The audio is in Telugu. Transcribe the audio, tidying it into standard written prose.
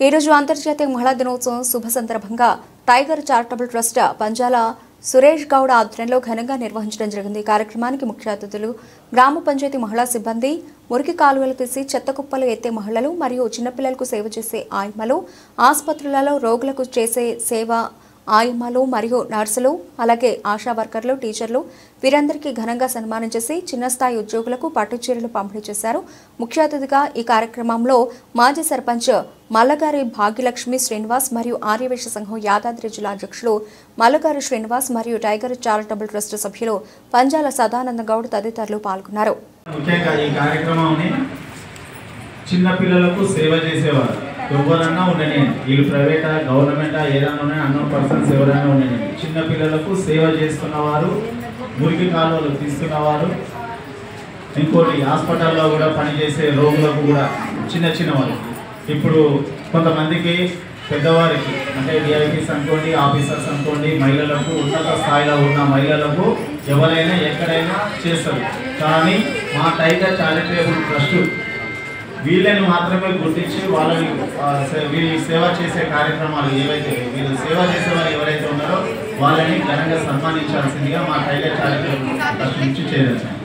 ఈ రోజు అంతర్జాతీయ మహిళా దినోత్సవం శుభ సందర్భంగా tiger charitable trust Panjala Suresh Goud ఆధ్వర్యంలో ఘనంగా నిర్వహించడం జరిగింది. ఈ కార్యక్రమానికి ముఖ్య అతిథులు గ్రామ పంచాయతీ మహిళా సిబ్బంది, మురికి కాలువలు తీసి చెత్త కుప్పలు ఎత్తే మహిళలు మరియు చిన్నపిల్లలకు సేవ చేసే ఆయమ్మలు, ఆసుపత్రులలో రోగులకు చేసే సేవ ఆయమ్మలు మరియు నర్సులు, అలాగే ఆశా వర్కర్లు, టీచర్లు వీరందరికీ ఘనంగా సన్మానం చేసి చిన్న స్థాయి ఉద్యోగులకు పట్టు చీరలు పంపిణీ చేశారు. ముఖ్య అతిథిగా ఈ కార్యక్రమంలో మాజీ సర్పంచ్ మల్లగారి భాగ్యలక్ష్మి శ్రీనివాస్ మరియు ఆర్యవేశ సంఘం యాదాద్రి జిల్లా అధ్యక్షులు మల్లగారి శ్రీనివాస్ మరియు టైగర్ చారిటబుల్ ట్రస్ట్ సభ్యులు పంజాల సదానంద గౌడ్ తదితరులు పాల్గొన్నారు. ముఖ్యంగా ఈ కార్యక్రమాన్ని చిన్న పిల్లలకు సేవ చేసేవారు ఎవరన్నా ఉండనియండి, వీళ్ళు ప్రైవేటా గవర్నమెంటా ఏదైనా ఉన్నాయి, అన్నోన్ పర్సన్స్ ఎవరైనా ఉండనియండి, చిన్న పిల్లలకు సేవ చేస్తున్నవారు, మురికి కాలువలు తీస్తున్నవారు, ఇంకోటి హాస్పిటల్లో కూడా పనిచేసే రోగులకు కూడా చిన్న వాళ్ళు, ఇప్పుడు కొంతమందికి పెద్దవారికి అంటే డిఐపీస్ అనుకోండి, ఆఫీసర్స్ అనుకోండి, మహిళలకు ఉన్నత స్థాయిలో ఉన్న మహిళలకు ఎవరైనా ఎక్కడైనా చేస్తారు. కానీ మా టైగర్ చారిటబుల్ ట్రస్ట్ వీళ్ళని మాత్రమే గుర్తించి వాళ్ళని వీళ్ళు సేవ చేసే కార్యక్రమాలు ఏవైతే వీళ్ళు సేవ చేసేవారు ఎవరైతే ఉన్నారో వాళ్ళని ఘనంగా సన్మానించాల్సిందిగా మా టైగర్ చారిటబుల్ ట్రస్ట్ నుంచి చేయదలిచాను.